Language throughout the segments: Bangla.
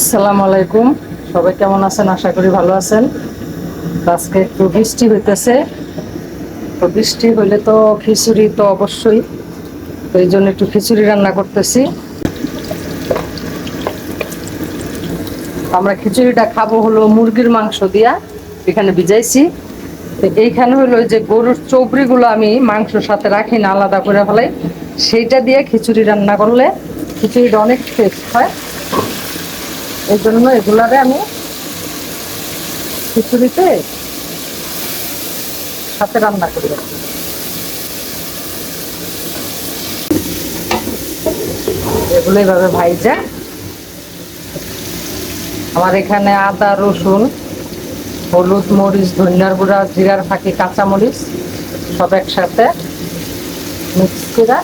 আসসালামু আলাইকুম। সবাই কেমন আছেন? আশা করি ভালো আছেন। আজকে একটু বৃষ্টি হইতেছে, তো বৃষ্টি হইলে তো খিচুড়ি তো অবশ্যই, তো এই জন্য একটু খিচুড়ি রান্না করতেছি। আমরা খিচুড়িটা খাবো হলো মুরগির মাংস দিয়া, এখানে ভিজাইছি। তো এইখানে হলো যে গরুর চবড়িগুলো আমি মাংসর সাথে রাখি না, আলাদা করে ফেলাই, সেইটা দিয়ে খিচুড়ি রান্না করলে খিচুড়িটা অনেক টেস্ট হয়। এই জন্য এগুলারে আমি খিচুড়িতে সাথে রান্না করি। এগুলো এইভাবে ভাইজা, আমার এখানে আদা রসুন হলুদ মরিচ ধনিয়ার গুঁড়া জিরার ফাঁকি কাঁচা মরিচ সব একসাথে মিক্স করে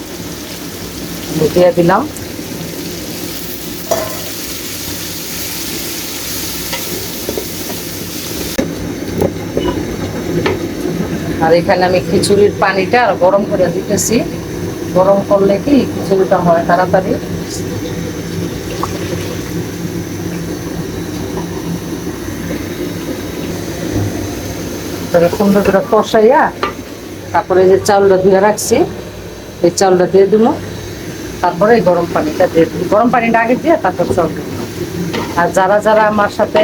দিয়ে দিলাম। আর এখানে আমি খিচুড়ির পানিটা আর গরম করে দিতেছি। গরম করলে কি খিচুড়িটা হয় তাড়াতাড়ি। সুন্দর করে কষাইয়া তারপরে যে চাউলটা ধুয়ে রাখছি এই চাউলটা দিয়ে দিব, তারপরে এই গরম পানিটা দিয়ে দিব। গরম পানিটা আগে দিয়ে তারপর চাউল দিব। আর যারা যারা আমার সাথে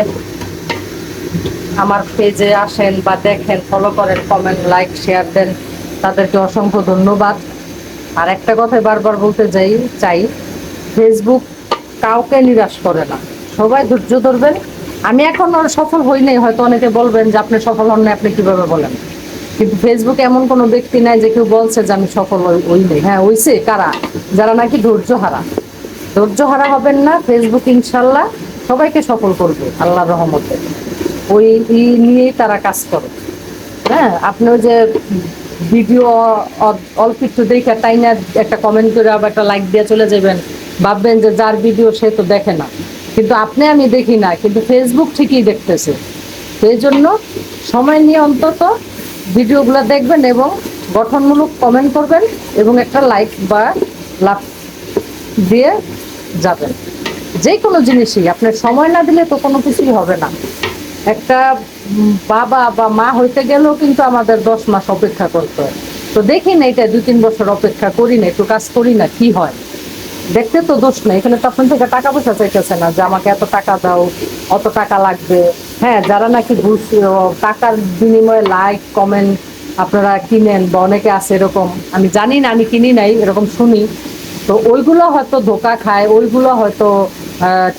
আমার পেজে আসেন বা দেখেন, ফলো করেন, কমেন্ট লাইক শেয়ার দেন, তাদেরকে অসংখ্য ধন্যবাদ। আর একটা কথাই বারবার বলতে চাই, ফেসবুক কাউকে নিরাশ করে না, সবাই ধৈর্য ধরবেন। আমি এখন সফল হই নাই, হয়তো অনেকে বলবেন যে আপনি সফল হন না, আপনি কিভাবে বলেন, কিন্তু ফেসবুকে এমন কোনো ব্যক্তি নাই যে কেউ বলছে যে আমি সফল হই নাই। হ্যাঁ হইছে কারা? যারা নাকি ধৈর্য হারা। ধৈর্য হারা হবেন না, ফেসবুক ইনশাল্লাহ সবাইকে সফল করবে আল্লাহর রহমতে। ওই নিয়েই তারা কাজ করে। হ্যাঁ, আপনিও যে ভিডিও অল্প একটু দেখে তাই না একটা কমেন্ট করে আবার একটা লাইক দিয়ে চলে যাবেন, ভাববেন যে যার ভিডিও সে তো দেখে না, কিন্তু আপনি আমি দেখি না, কিন্তু ফেসবুক ঠিকই দেখতেছে। সেই জন্য সময় নিয়ে অন্তত ভিডিওগুলো দেখবেন এবং গঠনমূলক কমেন্ট করবেন এবং একটা লাইক বা লাভ দিয়ে যাবেন। যে কোনো জিনিসই আপনার সময় না দিলে তো কোনো কিছুই হবে না। একটা বাবা বা মা হইতে গেলেও কিন্তু আমাদের 10 মাস অপেক্ষা করতে হয়। তো দেখি না, এটা 2-3 বছর অপেক্ষা করি না, একটু কাজ করি না, কি হয় দেখতে তো দোষ নেই। এখানে তো আপনার থেকে টাকা পয়সা চাইতেছে না যে আমাকে এত টাকা দাও, অত টাকা লাগবে। হ্যাঁ, যারা নাকি টাকার বিনিময়ে লাইক কমেন্ট আপনারা কিনেন বা অনেকে আছে এরকম, আমি জানি না, আমি কিনি নাই, এরকম শুনি। তো ওইগুলো হয়তো ধোকা খায়, ওইগুলো হয়তো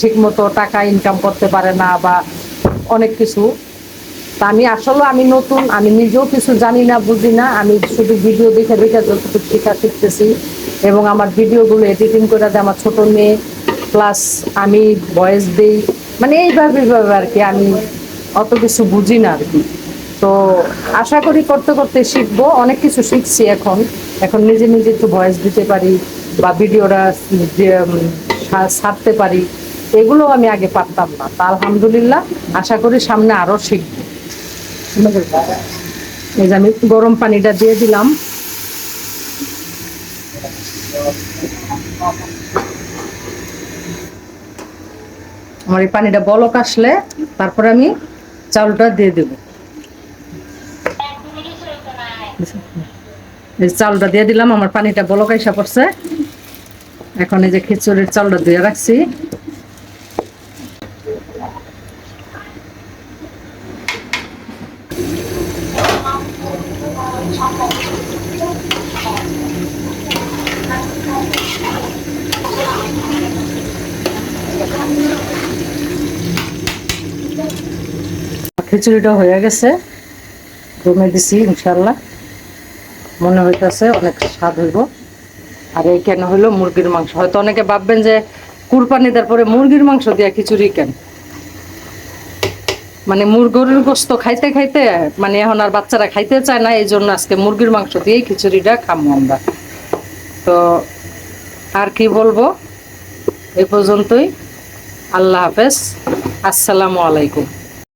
ঠিক মতো টাকা ইনকাম করতে পারে না বা অনেক কিছু। তা আমি আসলে আমি নতুন, আমি নিজেও কিছু জানি না, বুঝি না। আমি শুধু ভিডিও দেখে দেখে যতটুকু শিখতেছি এবং আমার ভিডিওগুলো এডিটিং করে দেয় আমার ছোট মেয়ে, প্লাস আমি ভয়েস দিই, মানে এইভাবে আর কি। আমি অত কিছু বুঝি না আর কি। তো আশা করি করতে করতে শিখবো, অনেক কিছু শিখছি। এখন এখন নিজে নিজে একটু ভয়েস দিতে পারি বা ভিডিওটা ছাড়তে পারি, এগুলো আমি আগে পারতাম না। তা আলহামদুলিল্লাহ, আশা করি সামনে আরো শিখবো। এই যে আমি গরম পানিটা দিয়ে দিলাম। আমার এই পানিটা বলক আসলে তারপরে আমি চাউলটা দিয়ে দেব। এই চাউলটা দিয়ে দিলাম, আমার পানিটা বলক আইসা পড়ছে। এখন এই যে খিচুড়ির চাউলটা দিয়ে রাখছি, খিচুড়িটা হয়ে গেছে, দমে দিছি ইনশাল্লাহ। মনে হইতেছে অনেক স্বাদ হইব। আর এই কেন হইলো মুরগির মাংস। হয়তো অনেকে ভাববেন যে কুরবানি দেওয়ার পরে মুরগির মাংস দিয়া খিচুড়ি কেন, মানে গরুর গোস্ত খাইতে খাইতে মানে এখন আর বাচ্চারা খাইতে চায় না, এই জন্য আজকে মুরগির মাংস দিয়েই খিচুড়িটা খামো আমরা। তো আর কি বলবো, এই পর্যন্তই। আল্লাহ হাফেজ, আসসালামু আলাইকুম।